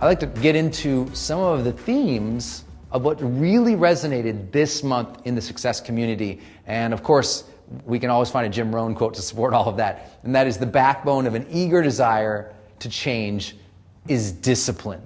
I'd like to get into some of the themes of what really resonated this month in the success community. And of course, we can always find a Jim Rohn quote to support all of that. And that is, the backbone of an eager desire to change is discipline.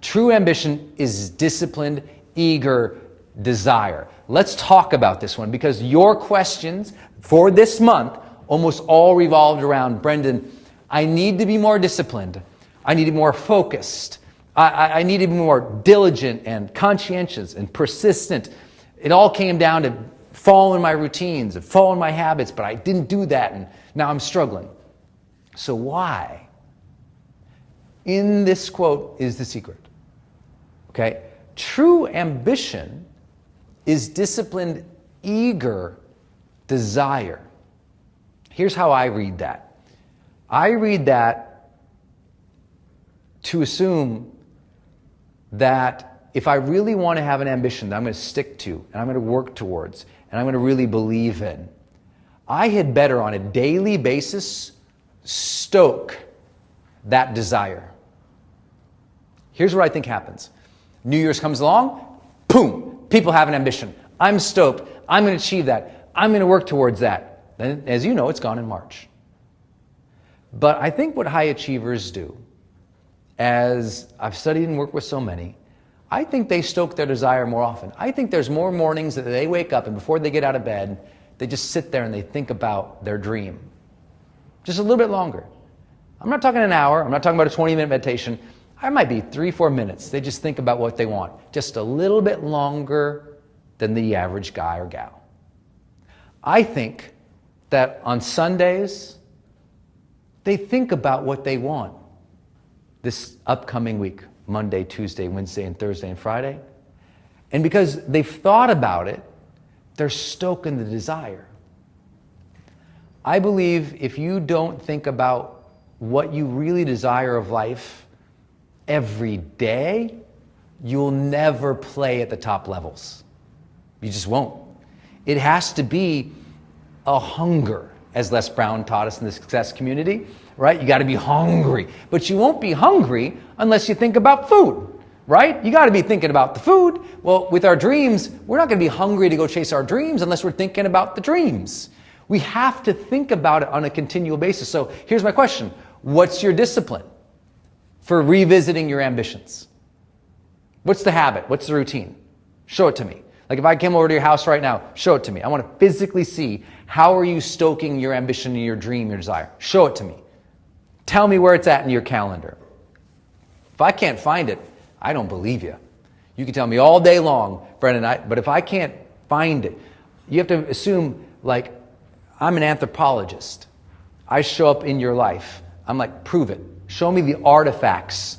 True ambition is disciplined, eager desire. Let's talk about this one, because your questions for this month almost all revolved around, Brendan, I need to be more disciplined. I need to be more focused. I need to be more diligent and conscientious and persistent. It all came down to following my routines and following my habits, but I didn't do that, and now I'm struggling. So why? In this quote is the secret. Okay? True ambition is disciplined, eager desire. Here's how I read that. I read that to assume that if I really want to have an ambition that I'm going to stick to and I'm going to work towards and I'm going to really believe in, I had better on a daily basis stoke that desire. Here's what I think happens. New Year's comes along, boom, people have an ambition. I'm stoked. I'm going to achieve that. I'm going to work towards that. Then, as you know, it's gone in March. But I think what high achievers do, as I've studied and worked with so many, I think they stoke their desire more often. I think there's more mornings that they wake up and before they get out of bed, they just sit there and they think about their dream. Just a little bit longer. I'm not talking an hour. I'm not talking about a 20-minute meditation. I might be 3-4 minutes. They just think about what they want. Just a little bit longer than the average guy or gal. I think that on Sundays, they think about what they want this upcoming week, Monday, Tuesday, Wednesday, and Thursday, and Friday. And because they've thought about it, they're stoking the desire. I believe if you don't think about what you really desire of life every day, you'll never play at the top levels. You just won't. It has to be a hunger, as Les Brown taught us in the success community, right? You got to be hungry. But you won't be hungry unless you think about food, right? You got to be thinking about the food. Well, with our dreams, we're not going to be hungry to go chase our dreams unless we're thinking about the dreams. We have to think about it on a continual basis. So here's my question. What's your discipline for revisiting your ambitions? What's the habit? What's the routine? Show it to me. Like if I came over to your house right now, show it to me. I want to physically see, how are you stoking your ambition and your dream, your desire? Show it to me. Tell me where it's at in your calendar. If I can't find it, I don't believe you. You can tell me all day long, Brendan, but if I can't find it, you have to assume, like, I'm an anthropologist. I show up in your life. I'm like, prove it. Show me the artifacts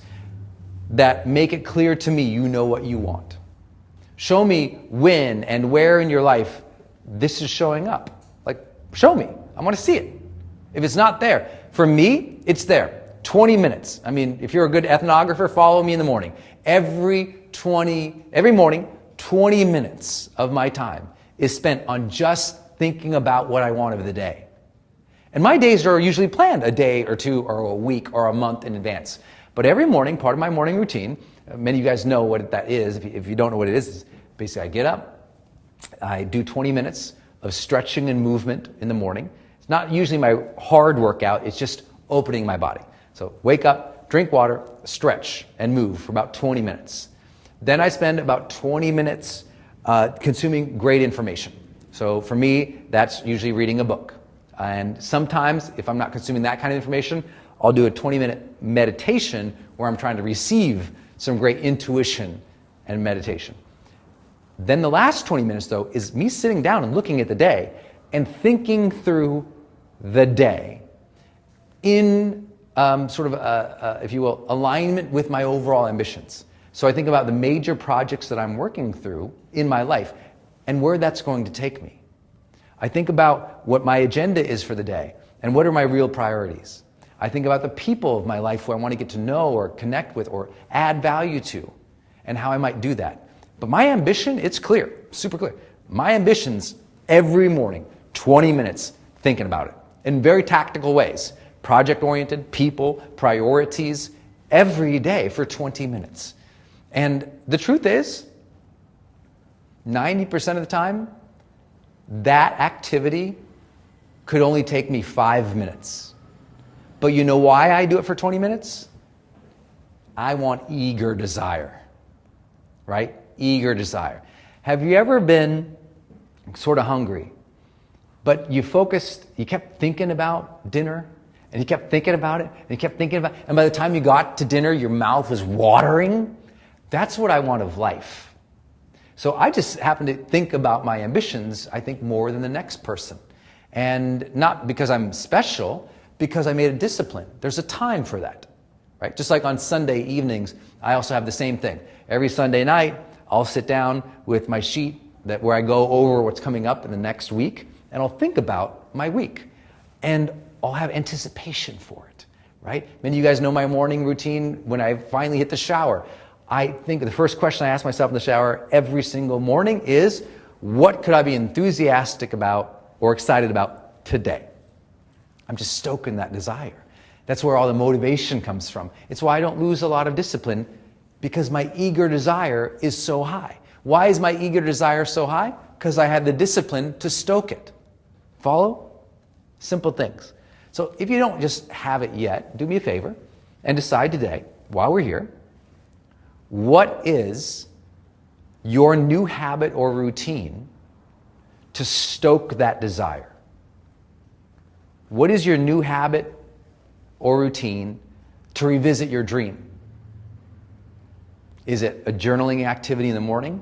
that make it clear to me you know what you want. Show me when and where in your life this is showing up. Like, show me. I want to see it. If it's not there, for me, it's there. 20 minutes. I mean, if you're a good ethnographer, follow me in the morning. Every morning, 20 minutes of my time is spent on just thinking about what I want of the day. And my days are usually planned a day or two or a week or a month in advance. But every morning, part of my morning routine, many of you guys know what that is. If you don't know what it is, basically I get up, I do 20 minutes of stretching and movement in the morning. It's not usually my hard workout, it's just opening my body. So wake up, drink water, stretch, and move for about 20 minutes. Then I spend about 20 minutes consuming great information. So for me, that's usually reading a book. And sometimes, if I'm not consuming that kind of information, I'll do a 20-minute meditation where I'm trying to receive some great intuition and meditation. Then the last 20 minutes, though, is me sitting down and looking at the day and thinking through the day in sort of, if you will, alignment with my overall ambitions. So I think about the major projects that I'm working through in my life and where that's going to take me. I think about what my agenda is for the day and what are my real priorities. I think about the people of my life who I want to get to know or connect with or add value to and how I might do that. But my ambition, it's clear, super clear. My ambition's every morning, 20 minutes thinking about it in very tactical ways. Project-oriented, people, priorities, every day for 20 minutes. And the truth is, 90% of the time, that activity could only take me 5 minutes. But you know why I do it for 20 minutes? I want eager desire, right? Eager desire. Have you ever been sort of hungry, but you kept thinking about dinner, and you kept thinking about it, and you kept thinking about it, and by the time you got to dinner, your mouth was watering? That's what I want of life. So I just happen to think about my ambitions, I think, more than the next person. And not because I'm special, because I made a discipline. There's a time for that, right? Just like on Sunday evenings, I also have the same thing. Every Sunday night, I'll sit down with my sheet where I go over what's coming up in the next week, and I'll think about my week. And I'll have anticipation for it, right? Many of you guys know my morning routine. When I finally hit the shower, I think the first question I ask myself in the shower every single morning is, what could I be enthusiastic about or excited about today? I'm just stoking that desire. That's where all the motivation comes from. It's why I don't lose a lot of discipline, because my eager desire is so high. Why is my eager desire so high? Because I have the discipline to stoke it. Follow? Simple things. So if you don't just have it yet, do me a favor and decide today, while we're here, what is your new habit or routine to stoke that desire? What is your new habit or routine to revisit your dream? Is it a journaling activity in the morning?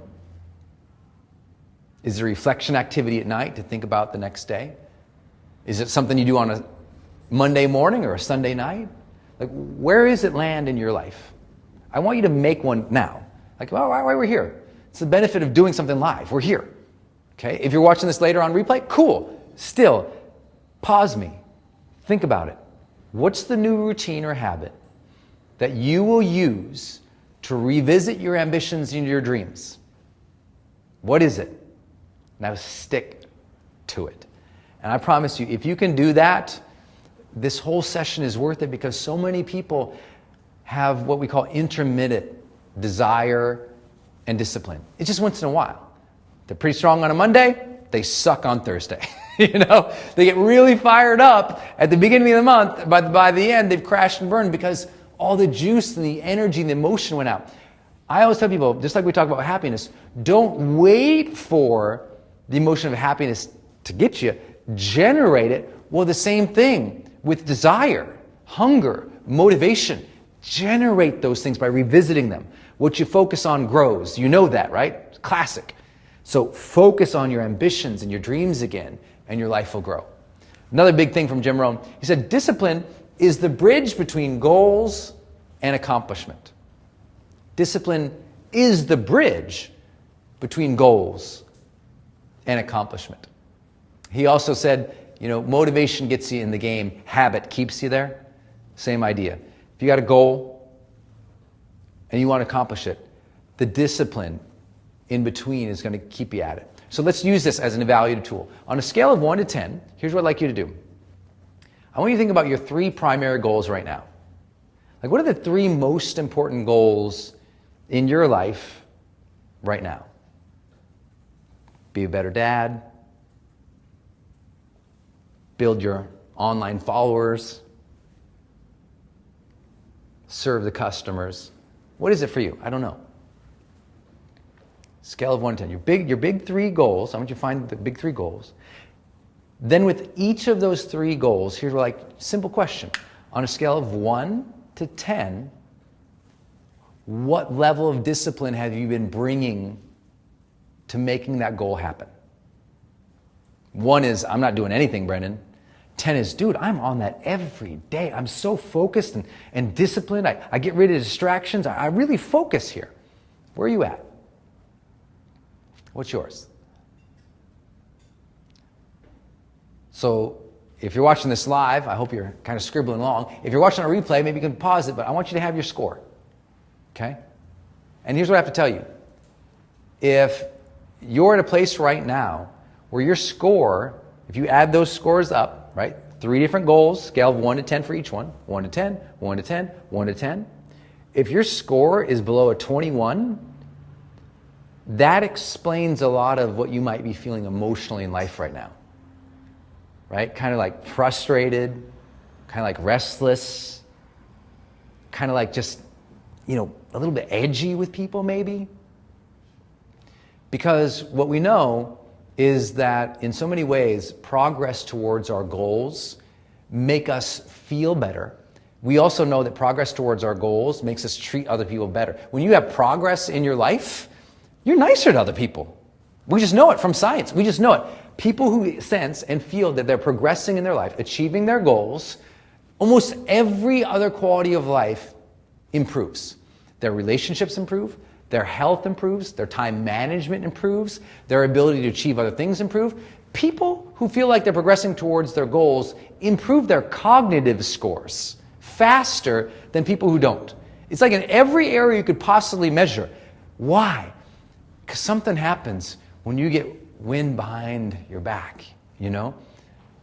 Is it a reflection activity at night to think about the next day? Is it something you do on a Monday morning or a Sunday night? Like, where does it land in your life? I want you to make one now. Like, well, why we're here? It's the benefit of doing something live. We're here. Okay? If you're watching this later on replay, cool. Still, pause me. Think about it. What's the new routine or habit that you will use to revisit your ambitions and your dreams? What is it? Now stick to it. And I promise you, if you can do that, this whole session is worth it, because so many people have what we call intermittent desire and discipline. It's just once in a while. They're pretty strong on a Monday, they suck on Thursday. You know, they get really fired up at the beginning of the month, but by the end they've crashed and burned because all the juice and the energy and the emotion went out. I always tell people, just like we talk about happiness, don't wait for the emotion of happiness to get you. Generate it. Well, the same thing with desire, hunger, motivation. Generate those things by revisiting them. What you focus on grows. You know that, right? Classic. So focus on your ambitions and your dreams again, and your life will grow. Another big thing from Jim Rohn, he said, discipline is the bridge between goals and accomplishment. Discipline is the bridge between goals and accomplishment. He also said, motivation gets you in the game, habit keeps you there. Same idea. If you got a goal and you want to accomplish it, the discipline in between is going to keep you at it. So let's use this as an evaluative tool. On a scale of 1 to 10, here's what I'd like you to do. I want you to think about your 3 primary goals right now. Like, what are the 3 most important goals in your life right now? Be a better dad, build your online followers, serve the customers. What is it for you? I don't know. Scale of 1 to 10. Your big 3 goals. I want you to find the big 3 goals. Then with each of those 3 goals, here's simple question. On a scale of 1 to 10, what level of discipline have you been bringing to making that goal happen? 1 is, I'm not doing anything, Brendan. 10 is, dude, I'm on that every day. I'm so focused and disciplined. I get rid of distractions. I really focus here. Where are you at? What's yours? So if you're watching this live, I hope you're kind of scribbling along. If you're watching a replay, maybe you can pause it, but I want you to have your score. Okay? And here's what I have to tell you. If you're at a place right now where your score, if you add those scores up, right? 3 different goals, scale of 1 to 10 for each one. 1 to 10, 1 to 10, 1 to 10. if your score is below a 21, that explains a lot of what you might be feeling emotionally in life right now, right? Kind of like frustrated, kind of like restless, kind of like just, a little bit edgy with people maybe. Because what we know is that in so many ways, progress towards our goals make us feel better. We also know that progress towards our goals makes us treat other people better. When you have progress in your life, you're nicer to other people. We just know it from science. We just know it. People who sense and feel that they're progressing in their life, achieving their goals, almost every other quality of life improves. Their relationships improve, their health improves, their time management improves, their ability to achieve other things improve. People who feel like they're progressing towards their goals improve their cognitive scores faster than people who don't. It's like in every area you could possibly measure. Why? Because something happens when you get wind behind your back,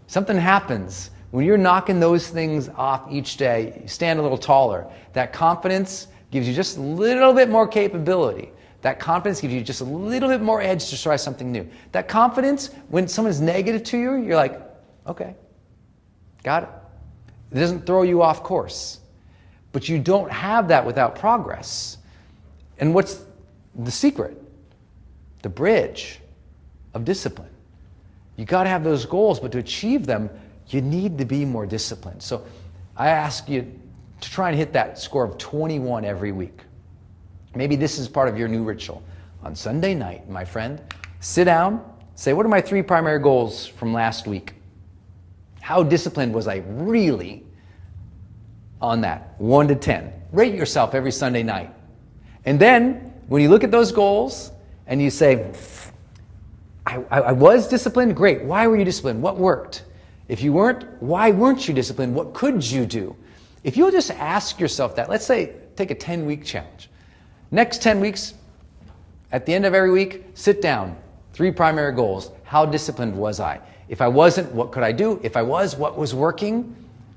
Something happens when you're knocking those things off each day, you stand a little taller. That confidence gives you just a little bit more capability. That confidence gives you just a little bit more edge to try something new. That confidence, when someone's negative to you, you're like, okay, got it. It doesn't throw you off course. But you don't have that without progress. And what's the secret? The bridge of discipline. You got to have those goals, but to achieve them, you need to be more disciplined. So I ask you to try and hit that score of 21 every week. Maybe this is part of your new ritual. On Sunday night, my friend, sit down, say, what are my 3 primary goals from last week? How disciplined was I really on that? 1 to 10. Rate yourself every Sunday night. And then, when you look at those goals and you say, I was disciplined, great. Why were you disciplined? What worked? If you weren't, why weren't you disciplined? What could you do? If you'll just ask yourself that, let's say, take a 10-week challenge. Next 10 weeks, at the end of every week, sit down. 3 primary goals. How disciplined was I? If I wasn't, what could I do? If I was, what was working?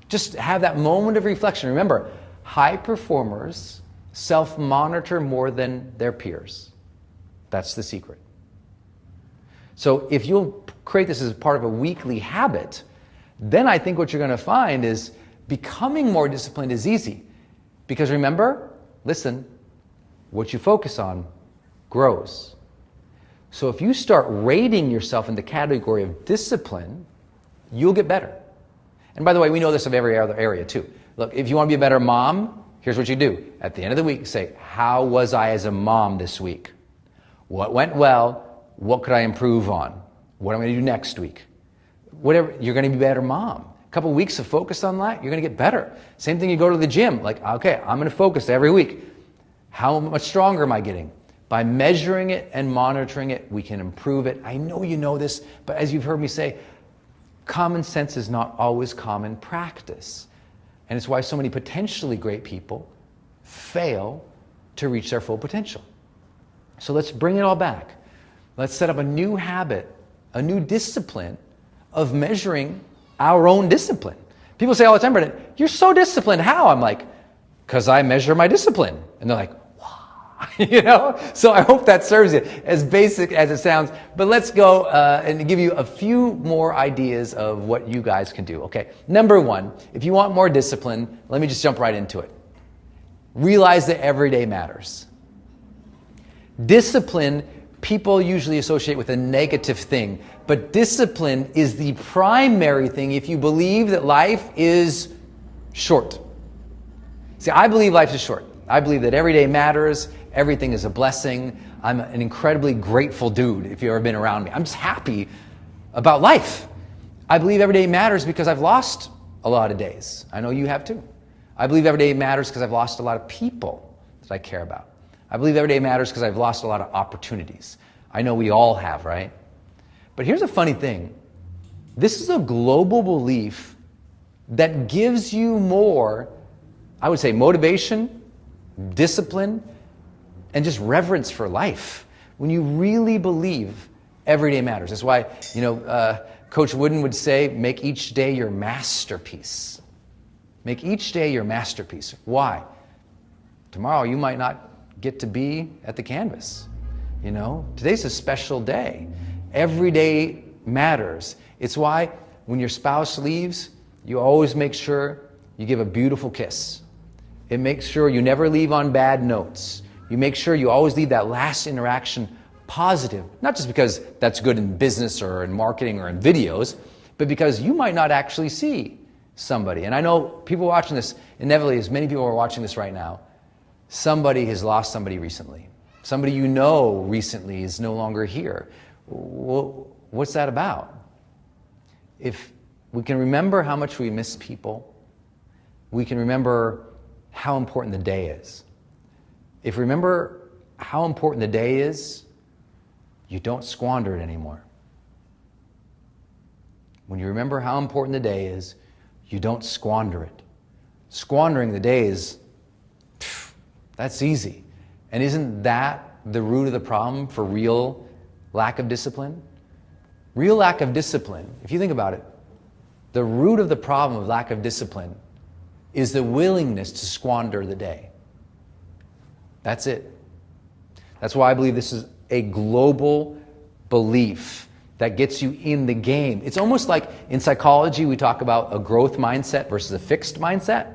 Just have that moment of reflection. Remember, high performers self-monitor more than their peers. That's the secret. So if you'll create this as part of a weekly habit, then I think what you're going to find is becoming more disciplined is easy. Because remember, listen, what you focus on grows. So if you start rating yourself in the category of discipline, you'll get better. And by the way, we know this of every other area too. Look, if you want to be a better mom, here's what you do. At the end of the week, say, how was I as a mom this week? What went well? What could I improve on? What am I going to do next week? Whatever, you're going to be a better mom. A couple of weeks of focus on that, you're going to get better. Same thing, you go to the gym. Like, okay, I'm going to focus every week. How much stronger am I getting? By measuring it and monitoring it, we can improve it. I know you know this, but as you've heard me say, common sense is not always common practice. And it's why so many potentially great people fail to reach their full potential. So let's bring it all back. Let's set up a new habit, a new discipline of measuring our own discipline. People say all the time, Brendan, you're so disciplined. How? I'm like, because I measure my discipline. And they're like, wow. So I hope that serves you, as basic as it sounds. But let's go and give you a few more ideas of what you guys can do. Okay, number 1, if you want more discipline, let me just jump right into it. Realize that every day matters. Discipline, people usually associate with a negative thing, but discipline is the primary thing if you believe that life is short. See, I believe life is short. I believe that every day matters. Everything is a blessing. I'm an incredibly grateful dude if you've ever been around me. I'm just happy about life. I believe every day matters because I've lost a lot of days. I know you have too. I believe every day matters because I've lost a lot of people that I care about. I believe every day matters because I've lost a lot of opportunities. I know we all have, right? But here's a funny thing. This is a global belief that gives you more, I would say, motivation, discipline, and just reverence for life when you really believe every day matters. That's why, Coach Wooden would say, make each day your masterpiece. Make each day your masterpiece. Why? Tomorrow you might not get to be at the canvas. You know, today's a special day. Every day matters. It's why when your spouse leaves, you always make sure you give a beautiful kiss. It makes sure you never leave on bad notes. You make sure you always leave that last interaction positive, not just because that's good in business or in marketing or in videos, but because you might not actually see somebody. And I know people watching this, inevitably, as many people are watching this right now, somebody has lost somebody recently. Somebody you know recently is no longer here. Well, what's that about? If we can remember how much we miss people, we can remember how important the day is. If you remember how important the day is, you don't squander it anymore. When you remember how important the day is, you don't squander it. Squandering the day is, that's easy. And isn't that the root of the problem for real lack of discipline? Real lack of discipline, if you think about it, the root of the problem of lack of discipline is the willingness to squander the day. That's it. That's why I believe this is a global belief that gets you in the game. It's almost like in psychology, we talk about a growth mindset versus a fixed mindset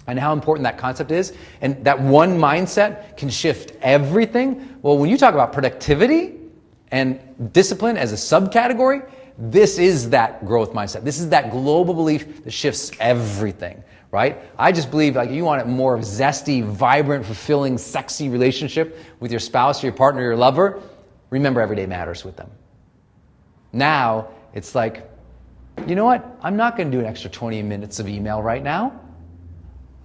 and how important that concept is. And that one mindset can shift everything. Well, when you talk about productivity and discipline as a subcategory, this is that growth mindset. This is that global belief that shifts everything, right? I just believe like you want a more zesty, vibrant, fulfilling, sexy relationship with your spouse, your partner, your lover. Remember, every day matters with them. Now, it's like, you know what? I'm not going to do an extra 20 minutes of email right now.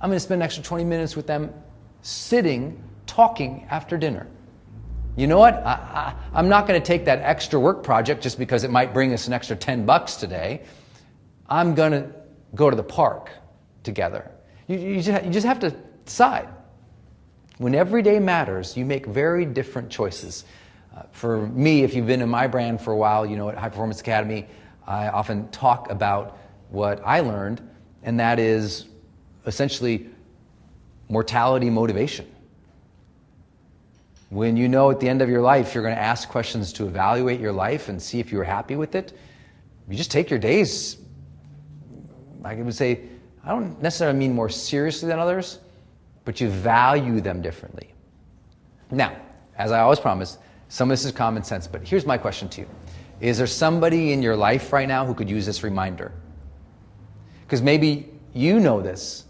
I'm going to spend an extra 20 minutes with them sitting, talking after dinner. You know what? I'm not going to take that extra work project just because it might bring us an extra $10 today. I'm going to go to the park together. You just have to decide. When every day matters, you make very different choices. For me, if you've been in my brand for a while, you know at High Performance Academy, I often talk about what I learned, and that is essentially mortality motivation. When you know at the end of your life you're going to ask questions to evaluate your life and see if you're happy with it, you just take your days, I would say, I don't necessarily mean more seriously than others, but you value them differently. Now, as I always promise, some of this is common sense, but here's my question to you. Is there somebody in your life right now who could use this reminder? Because maybe you know this,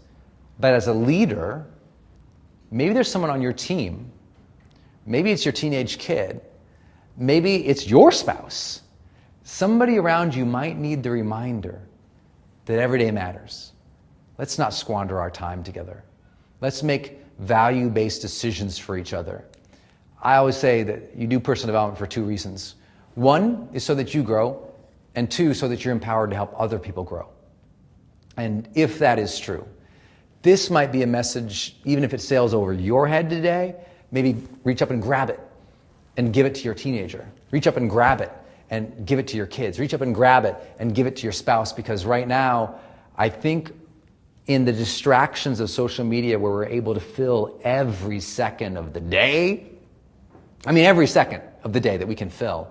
but as a leader, maybe there's someone on your team. Maybe it's your teenage kid. Maybe it's your spouse. Somebody around you might need the reminder that every day matters. Let's not squander our time together. Let's make value-based decisions for each other. I always say that you do personal development for two reasons. One is so that you grow, and two, so that you're empowered to help other people grow. And if that is true, this might be a message, even if it sails over your head today, maybe reach up and grab it and give it to your teenager. Reach up and grab it and give it to your kids. Reach up and grab it and give it to your spouse, because right now, I think in the distractions of social media where we're able to fill every second of the day, every second of the day that we can fill,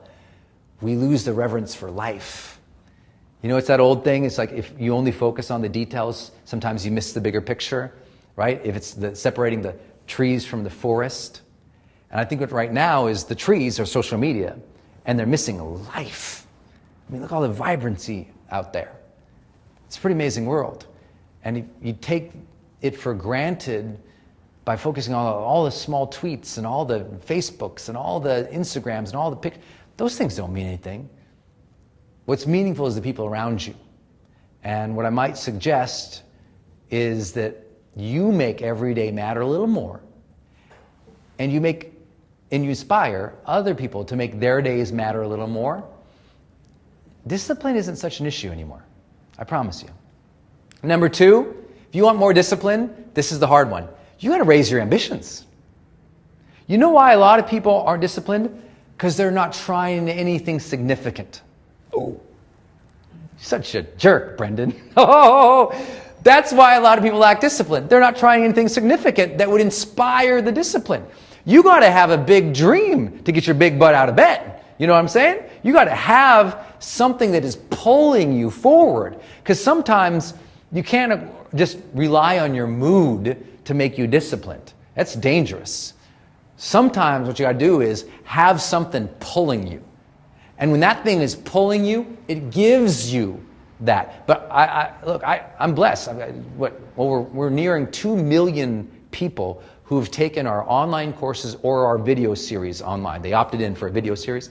we lose the reverence for life. You know, it's that old thing. It's like if you only focus on the details, sometimes you miss the bigger picture, right? If it's separating the trees from the forest. And I think what right now is the trees are social media, and they're missing life. Look at all the vibrancy out there. It's a pretty amazing world. And you take it for granted by focusing on all the small tweets and all the Facebooks and all the Instagrams and all the pictures. Those things don't mean anything. What's meaningful is the people around you. And what I might suggest is that you make every day matter a little more. And you inspire other people to make their days matter a little more. Discipline isn't such an issue anymore. I promise you. Number two, if you want more discipline, this is the hard one. You got to raise your ambitions. You know why a lot of people aren't disciplined? Because they're not trying anything significant. Oh, such a jerk, Brendan. Oh, That's why a lot of people lack discipline. They're not trying anything significant that would inspire the discipline. You got to have a big dream to get your big butt out of bed. You know what I'm saying? You got to have something that is pulling you forward. Because sometimes you can't just rely on your mood to make you disciplined. That's dangerous. Sometimes what you got to do is have something pulling you. And when that thing is pulling you, it gives you that. But I'm blessed. We're nearing 2 million people who have taken our online courses or our video series online. They opted in for a video series.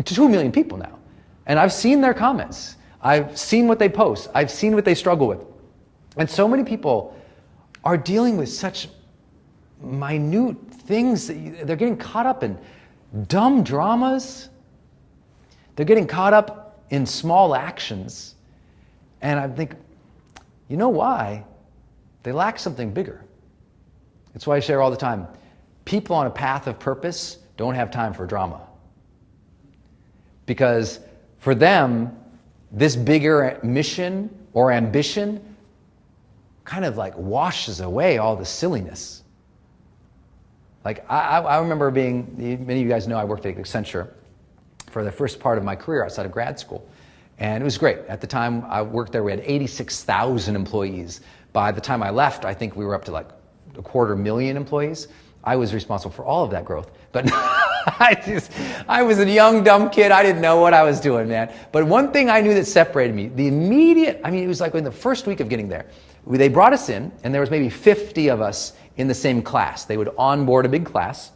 2 million people now. And I've seen their comments. I've seen what they post. I've seen what they struggle with. And so many people are dealing with such minute things that they're getting caught up in dumb dramas. They're getting caught up in small actions. And I think, you know why? They lack something bigger. That's why I share all the time. People on a path of purpose don't have time for drama. Because for them, this bigger mission or ambition kind of like washes away all the silliness. Like I remember many of you guys know I worked at Accenture for the first part of my career outside of grad school. And it was great. At the time I worked there, we had 86,000 employees. By the time I left, I think we were up to like 250,000 employees. I was responsible for all of that growth. But I was a young, dumb kid. I didn't know what I was doing, man. But one thing I knew that separated me, it was like in the first week of getting there, they brought us in, and there was maybe 50 of us in the same class. They would onboard a big class,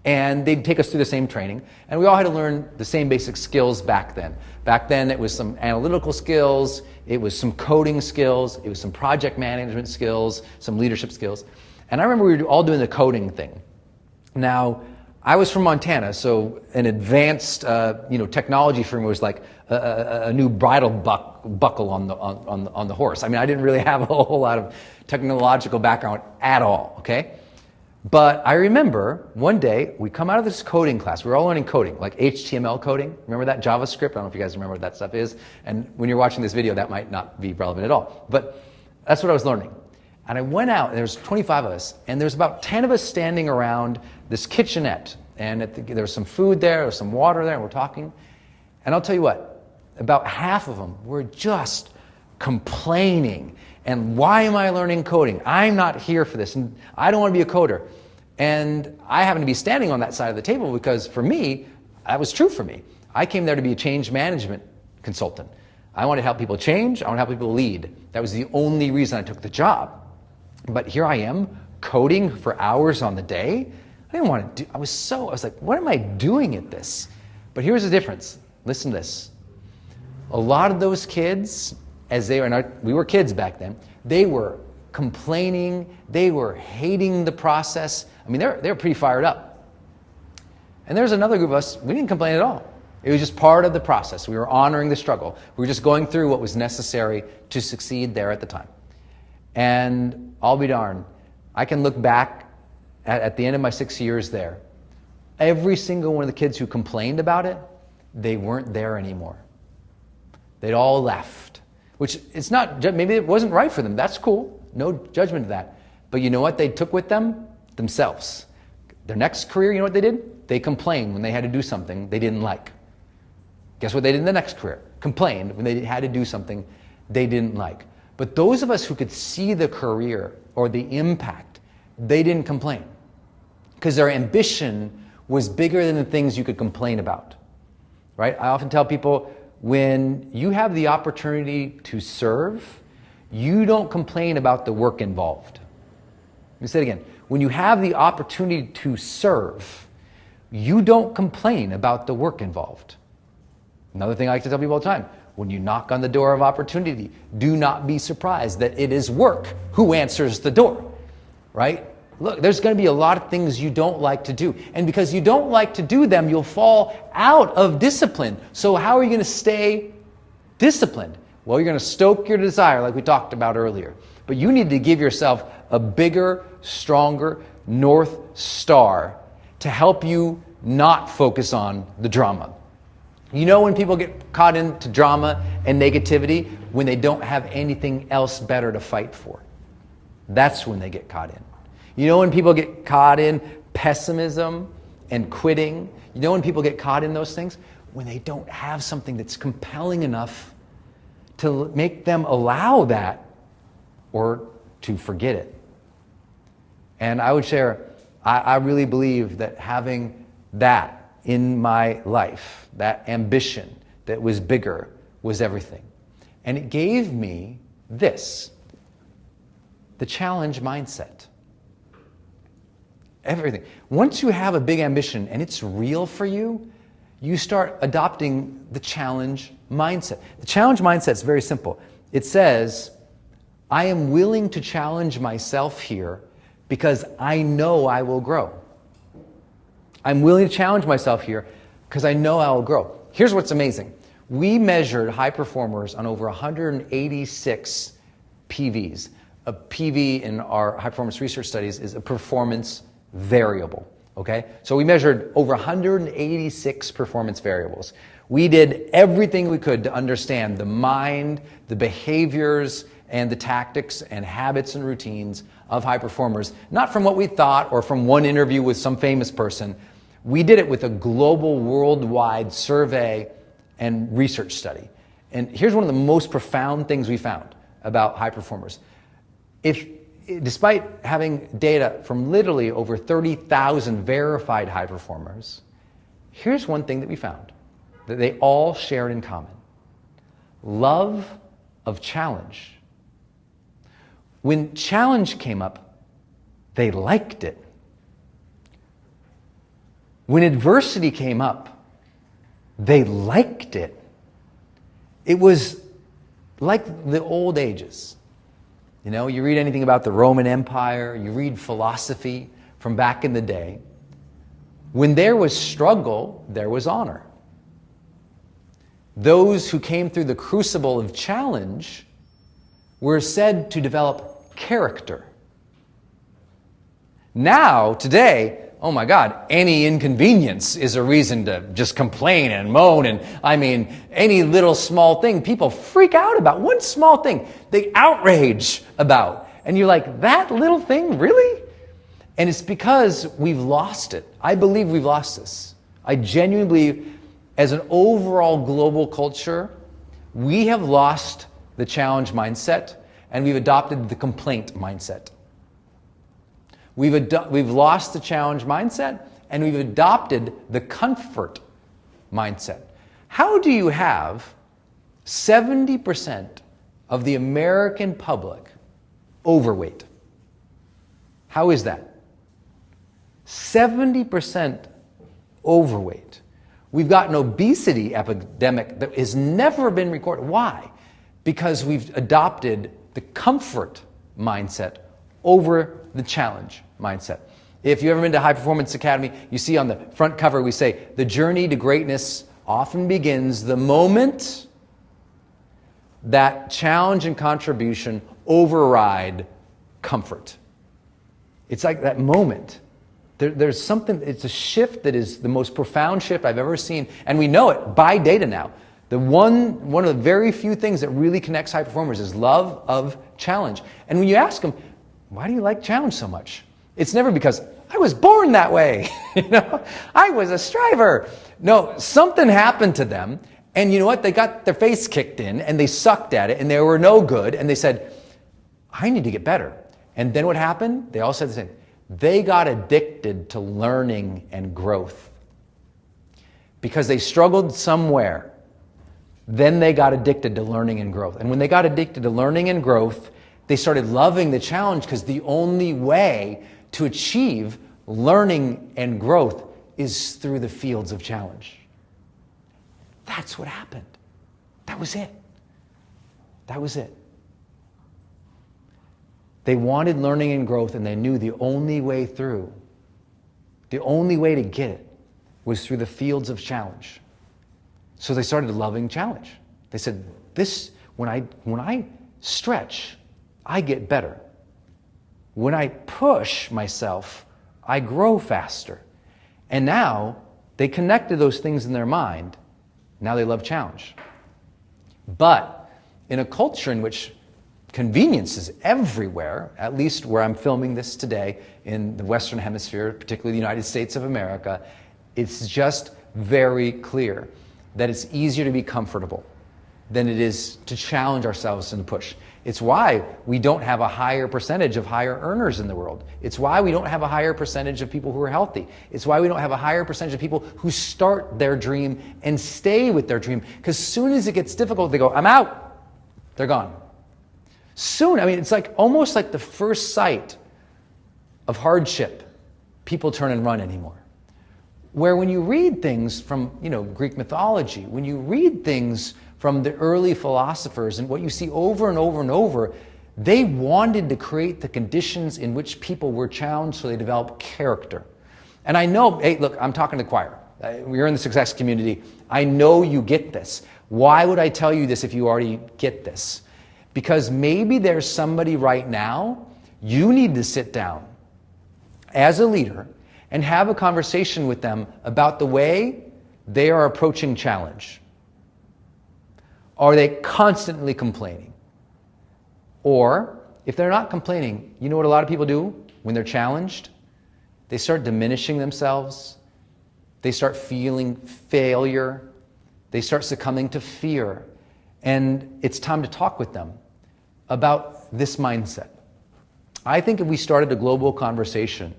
and they'd take us through the same training, and we all had to learn the same basic skills back then. Back then, it was some analytical skills, it was some coding skills, it was some project management skills, some leadership skills. And I remember we were all doing the coding thing. Now, I was from Montana, so an advanced technology firm was like a new bridle buckle on the horse. I mean, I didn't really have a whole lot of technological background at all, okay? But I remember one day we come out of this coding class. We were all learning coding, like HTML coding. Remember that? JavaScript? I don't know if you guys remember what that stuff is. And when you're watching this video, that might not be relevant at all. But that's what I was learning. And I went out, and there was 25 of us, and there's about 10 of us standing around this kitchenette. And there was some food there was some water there, and we're talking. And I'll tell you what, about half of them were just complaining. And why am I learning coding? I'm not here for this, and I don't want to be a coder. And I happen to be standing on that side of the table because for me, that was true for me. I came there to be a change management consultant. I want to help people change. I want to help people lead. That was the only reason I took the job. But here I am coding for hours on the day. I didn't want to do, I was like, what am I doing at this? But here's the difference. Listen to this. A lot of those kids, we were kids back then, they were complaining, they were hating the process. I mean, they were pretty fired up. And there's another group of us, we didn't complain at all. It was just part of the process. We were honoring the struggle. We were just going through what was necessary to succeed there at the time. And I'll be darned, I can look back at the end of my 6 years there. Every single one of the kids who complained about it, they weren't there anymore. They'd all left, which it's not, maybe it wasn't right for them. That's cool. No judgment of that. But you know what they took with them? Themselves. Their next career, you know what they did? They complained when they had to do something they didn't like. Guess what they did in the next career? Complained when they had to do something they didn't like. But those of us who could see the career or the impact, they didn't complain. Because their ambition was bigger than the things you could complain about. Right? I often tell people, when you have the opportunity to serve, you don't complain about the work involved. Let me say it again. When you have the opportunity to serve, you don't complain about the work involved. Another thing I like to tell people all the time, when you knock on the door of opportunity, do not be surprised that it is work who answers the door, right? Look, there's going to be a lot of things you don't like to do. And because you don't like to do them, you'll fall out of discipline. So how are you going to stay disciplined? Well, you're going to stoke your desire like we talked about earlier. But you need to give yourself a bigger, stronger North Star to help you not focus on the drama. You know when people get caught into drama and negativity, when they don't have anything else better to fight for. That's when they get caught in. You know when people get caught in pessimism and quitting? You know when people get caught in those things? When they don't have something that's compelling enough to make them allow that or to forget it. And I would share, I really believe that having that in my life, that ambition that was bigger, was everything. And it gave me this, the challenge mindset. Everything. Once you have a big ambition and it's real for you, you start adopting the challenge mindset. The challenge mindset is very simple. It says, I am willing to challenge myself here because I know I will grow. I'm willing to challenge myself here because I know I will grow. Here's what's amazing. We measured high performers on over 186 PVs. A PV in our high performance research studies is a performance variable. Okay? So we measured over 186 performance variables. We did everything we could to understand the mind, the behaviors, and the tactics and habits and routines of high performers, not from what we thought or from one interview with some famous person. We did it with a global, worldwide survey and research study. And here's one of the most profound things we found about high performers. Despite having data from literally over 30,000 verified high performers, here's one thing that we found that they all shared in common. Love of challenge. When challenge came up, they liked it. When adversity came up, they liked it. It was like the old ages. You know, you read anything about the Roman Empire, you read philosophy from back in the day. When there was struggle, there was honor. Those who came through the crucible of challenge were said to develop character. Now, today, oh my God, any inconvenience is a reason to just complain and moan. And I mean, any little small thing, people freak out about. One small thing, they outrage about. And you're like, that little thing, really? And it's because we've lost it. I believe we've lost this. I genuinely believe, as an overall global culture, we have lost the challenge mindset and we've adopted the complaint mindset. We've lost the challenge mindset and we've adopted the comfort mindset. How do you have 70% of the American public overweight? How is that? 70% overweight. We've got an obesity epidemic that has never been recorded. Why? Because we've adopted the comfort mindset over the challenge mindset. If you've ever been to High Performance Academy, you see on the front cover we say, the journey to greatness often begins the moment that challenge and contribution override comfort. It's like that moment. There's something, it's a shift that is the most profound shift I've ever seen, and we know it by data now. One of the very few things that really connects high performers is love of challenge. And when you ask them, why do you like challenge so much? It's never because I was born that way. I was a striver. No, something happened to them, and you know what? They got their face kicked in, and they sucked at it, and they were no good, and they said, I need to get better. And then what happened? They all said the same. They got addicted to learning and growth because they struggled somewhere. Then they got addicted to learning and growth. And when they got addicted to learning and growth, they started loving the challenge because the only way to achieve learning and growth is through the fields of challenge. That's what happened. That was it. That was it. They wanted learning and growth, and they knew the only way through, the only way to get it was through the fields of challenge. So they started loving challenge. They said, when I stretch, I get better. When I push myself, I grow faster. And now they connected those things in their mind. Now they love challenge. But in a culture in which convenience is everywhere, at least where I'm filming this today in the Western Hemisphere, particularly the United States of America, it's just very clear that it's easier to be comfortable than it is to challenge ourselves and push. It's why we don't have a higher percentage of higher earners in the world. It's why we don't have a higher percentage of people who are healthy. It's why we don't have a higher percentage of people who start their dream and stay with their dream. Because as soon as it gets difficult, they go, I'm out. They're gone. Soon, I mean, it's like almost like the first sight of hardship, people turn and run anymore. Where when you read things from, Greek mythology, when you read things from the early philosophers and what you see over and over and over, they wanted to create the conditions in which people were challenged so they develop character. And I know, hey, look, I'm talking to the choir. You're in the success community. I know you get this. Why would I tell you this if you already get this? Because maybe there's somebody right now, you need to sit down as a leader and have a conversation with them about the way they are approaching challenge. Are they constantly complaining? Or if they're not complaining, you know what a lot of people do when they're challenged? They start diminishing themselves. They start feeling failure. They start succumbing to fear. And it's time to talk with them about this mindset. I think if we started a global conversation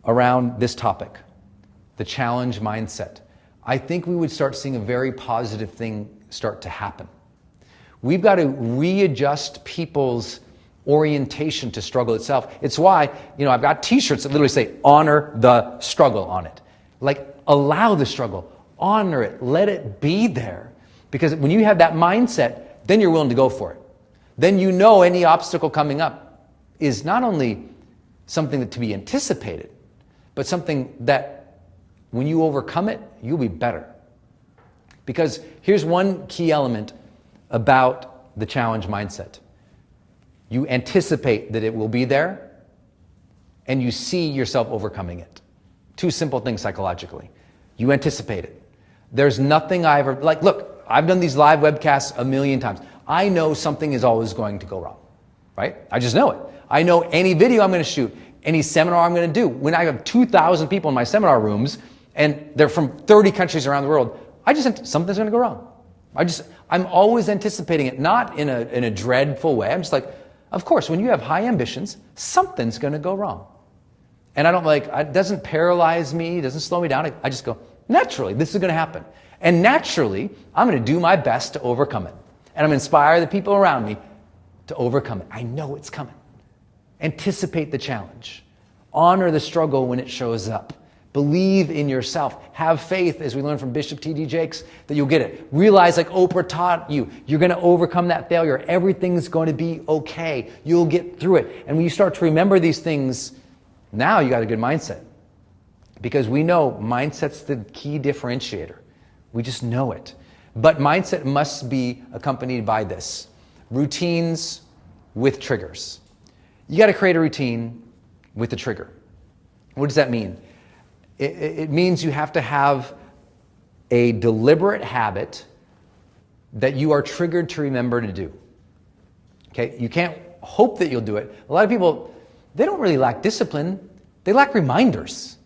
around this topic, the challenge mindset, I think we would start seeing a very positive thing start to happen. We've got to readjust people's orientation to struggle itself. It's why, I've got t-shirts that literally say, honor the struggle on it. Like, allow the struggle, honor it, let it be there. Because when you have that mindset, then you're willing to go for it. Then any obstacle coming up is not only something that to be anticipated, but something that when you overcome it, you'll be better. Because here's one key element about the challenge mindset. You anticipate that it will be there, and you see yourself overcoming it. Two simple things psychologically. You anticipate it. There's nothing I ever, look, I've done these live webcasts a million times. I know something is always going to go wrong, right? I just know it. I know any video I'm going to shoot, any seminar I'm going to do. When I have 2,000 people in my seminar rooms, and they're from 30 countries around the world, something's going to go wrong. I'm always anticipating it, not in a dreadful way. I'm just like, of course, when you have high ambitions, something's going to go wrong. And it doesn't paralyze me, it doesn't slow me down. I just go, naturally, this is going to happen. And naturally, I'm going to do my best to overcome it. And I'm going to inspire the people around me to overcome it. I know it's coming. Anticipate the challenge. Honor the struggle when it shows up. Believe in yourself. Have faith, as we learned from Bishop T.D. Jakes, that you'll get it. Realize, like Oprah taught you, you're going to overcome that failure. Everything's going to be okay. You'll get through it. And when you start to remember these things, now you got a good mindset. Because we know mindset's the key differentiator. We just know it. But mindset must be accompanied by this. Routines with triggers. You got to create a routine with a trigger. What does that mean? It means you have to have a deliberate habit that you are triggered to remember to do. Okay? You can't hope that you'll do it. A lot of people, they don't really lack discipline. They lack reminders.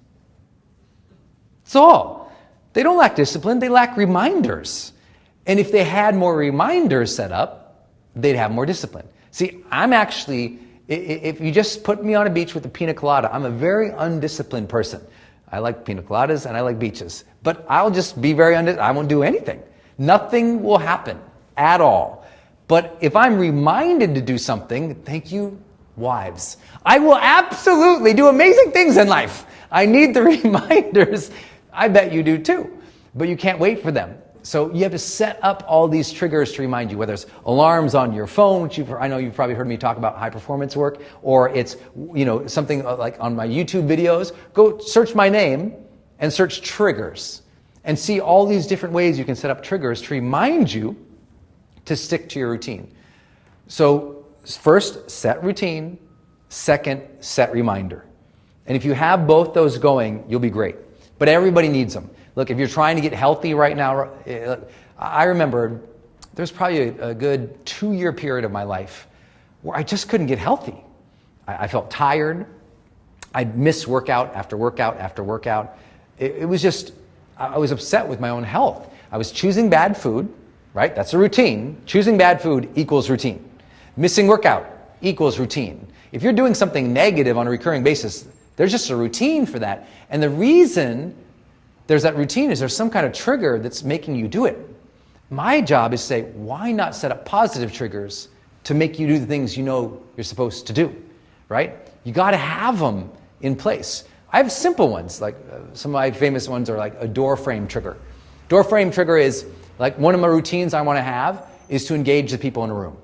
That's all. They don't lack discipline. They lack reminders. And if they had more reminders set up, they'd have more discipline. See, I'm actually, if you just put me on a beach with a pina colada, I'm a very undisciplined person. I like pina coladas and I like beaches. But I'll just be very I won't do anything. Nothing will happen at all. But if I'm reminded to do something, thank you, wives, I will absolutely do amazing things in life. I need the reminders. I bet you do too. But you can't wait for them. So you have to set up all these triggers to remind you, whether it's alarms on your phone, which I know you've probably heard me talk about high performance work, or it's something like on my YouTube videos. Go search my name and search triggers and see all these different ways you can set up triggers to remind you to stick to your routine. So first, set routine. Second, set reminder. And if you have both those going, you'll be great. But everybody needs them. Look, if you're trying to get healthy right now, I remember there's probably a good 2-year period of my life where I just couldn't get healthy. I felt tired. I'd miss workout after workout after workout. It was just, I was upset with my own health. I was choosing bad food, right? That's a routine. Choosing bad food equals routine. Missing workout equals routine. If you're doing something negative on a recurring basis, there's just a routine for that. And the reason there's that routine is there's some kind of trigger that's making you do it. My job is to say, why not set up positive triggers to make you do the things you know you're supposed to do, right? You got to have them in place. I have simple ones, like some of my famous ones are like a door frame trigger. Door frame trigger is like one of my routines I want to have is to engage the people in a room.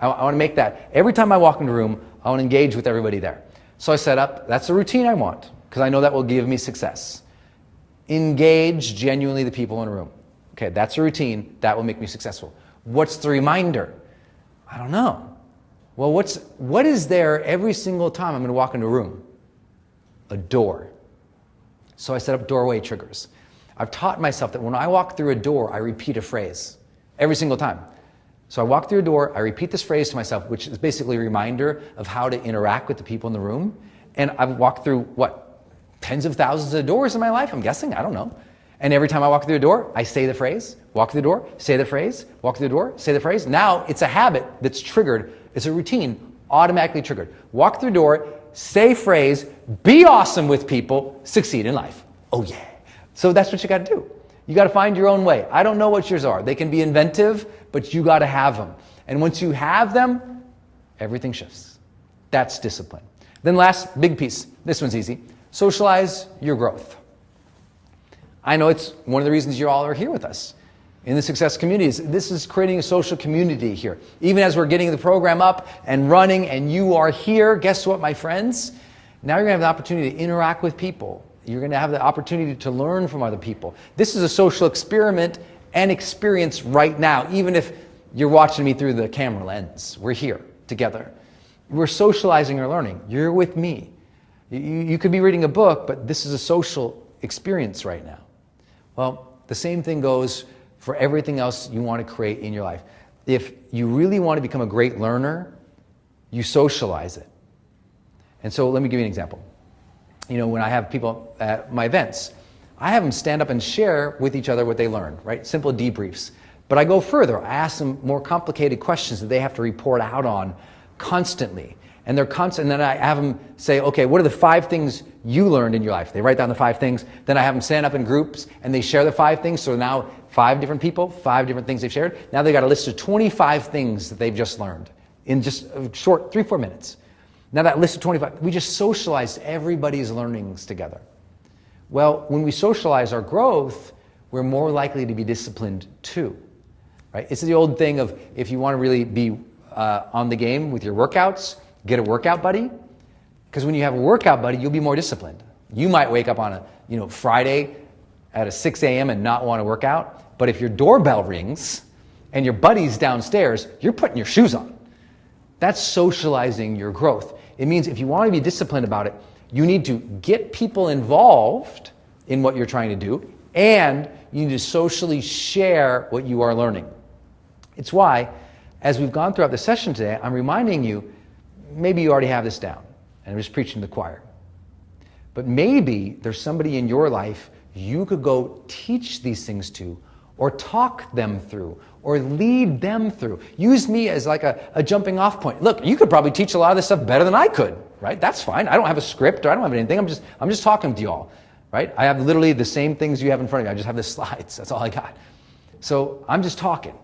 I want to make that. Every time I walk into a room, I want to engage with everybody there. So I set up, that's a routine I want, because I know that will give me success. Engage genuinely the people in a room. Okay, that's a routine, that will make me successful. What's the reminder? I don't know. Well, what is there every single time I'm going to walk into a room? A door. So I set up doorway triggers. I've taught myself that when I walk through a door, I repeat a phrase every single time. So I walk through a door, I repeat this phrase to myself, which is basically a reminder of how to interact with the people in the room. And I've walked through, tens of thousands of doors in my life, I'm guessing, I don't know. And every time I walk through a door, I say the phrase, walk through the door, say the phrase, walk through the door, say the phrase. Now it's a habit that's triggered. It's a routine, automatically triggered. Walk through the door, say phrase, be awesome with people, succeed in life. Oh yeah. So that's what you got to do. You got to find your own way. I don't know what yours are. They can be inventive, but you got to have them. And once you have them, everything shifts. That's discipline. Then last big piece, this one's easy. Socialize your growth. I know it's one of the reasons you all are here with us in the success communities. This is creating a social community here. Even as we're getting the program up and running and you are here, guess what, my friends? Now you're going to have the opportunity to interact with people. You're going to have the opportunity to learn from other people. This is a social experiment and experience right now, even if you're watching me through the camera lens. We're here together. We're socializing or learning. You're with me. You could be reading a book, but this is a social experience right now. Well, the same thing goes for everything else you want to create in your life. If you really want to become a great learner, you socialize it. And so let me give you an example. You know, when I have people at my events, I have them stand up and share with each other what they learned, right? Simple debriefs. But I go further. I ask them more complicated questions that they have to report out on constantly. And they're constant. And then I have them say, okay, what are the 5 things you learned in your life? They write down the 5 things. Then I have them stand up in groups and they share the 5 things. So now 5 different people, 5 different things they've shared. Now they've got a list of 25 things that they've just learned in just a short 3-4 minutes. Now that list of 25, we just socialized everybody's learnings together. Well, when we socialize our growth, we're more likely to be disciplined too, right? It's the old thing of if you want to really be on the game with your workouts, get a workout buddy. Because when you have a workout buddy, you'll be more disciplined. You might wake up on a Friday at 6 a.m. and not want to work out. But if your doorbell rings and your buddy's downstairs, you're putting your shoes on. That's socializing your growth. It means if you want to be disciplined about it, you need to get people involved in what you're trying to do, and you need to socially share what you are learning. It's why, as we've gone throughout the session today, I'm reminding you, maybe you already have this down, and I'm just preaching to the choir. But maybe there's somebody in your life you could go teach these things to, or talk them through, or lead them through. Use me as like a jumping off point. Look, you could probably teach a lot of this stuff better than I could, right? That's fine. I don't have a script or I don't have anything. I'm just talking to you all, right? I have literally the same things you have in front of me. I just have the slides. That's all I got. So I'm just talking.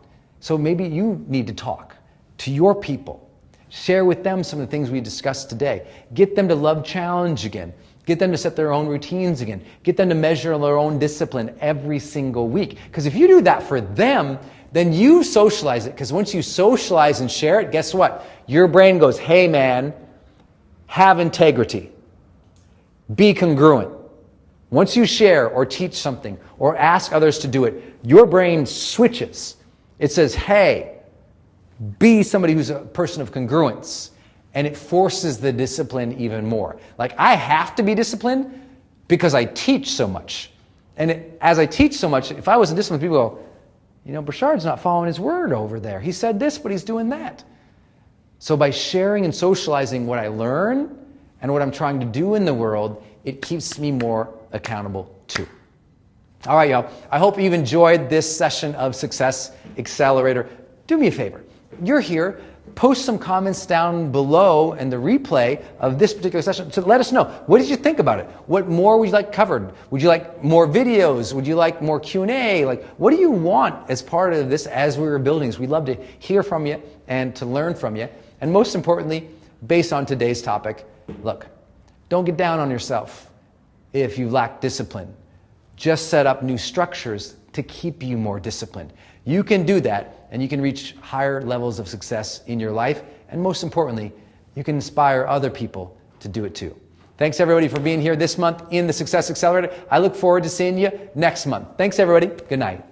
So maybe you need to talk to your people. Share with them some of the things we discussed today. Get them to love challenge again. Get them to set their own routines again. Get them to measure their own discipline every single week. Because if you do that for them, then you socialize it. Because once you socialize and share it, guess what? Your brain goes, hey man, have integrity. Be congruent. Once you share or teach something or ask others to do it, your brain switches. It says, hey, be somebody who's a person of congruence. And it forces the discipline even more. Like I have to be disciplined because I teach so much. And as I teach so much, if I wasn't disciplined, people go, Burchard's not following his word over there. He said this, but he's doing that. So by sharing and socializing what I learn and what I'm trying to do in the world, it keeps me more accountable too. All right, y'all. I hope you've enjoyed this session of Success Accelerator. Do me a favor. You're here. Post some comments down below in the replay of this particular session to let us know. What did you think about it? What more would you like covered? Would you like more videos? Would you like more Q&A? What do you want as part of this as we were building? We'd love to hear from you and to learn from you. And most importantly, based on today's topic, look, don't get down on yourself if you lack discipline. Just set up new structures to keep you more disciplined. You can do that, and you can reach higher levels of success in your life. And most importantly, you can inspire other people to do it too. Thanks everybody for being here this month in the Success Accelerator. I look forward to seeing you next month. Thanks everybody. Good night.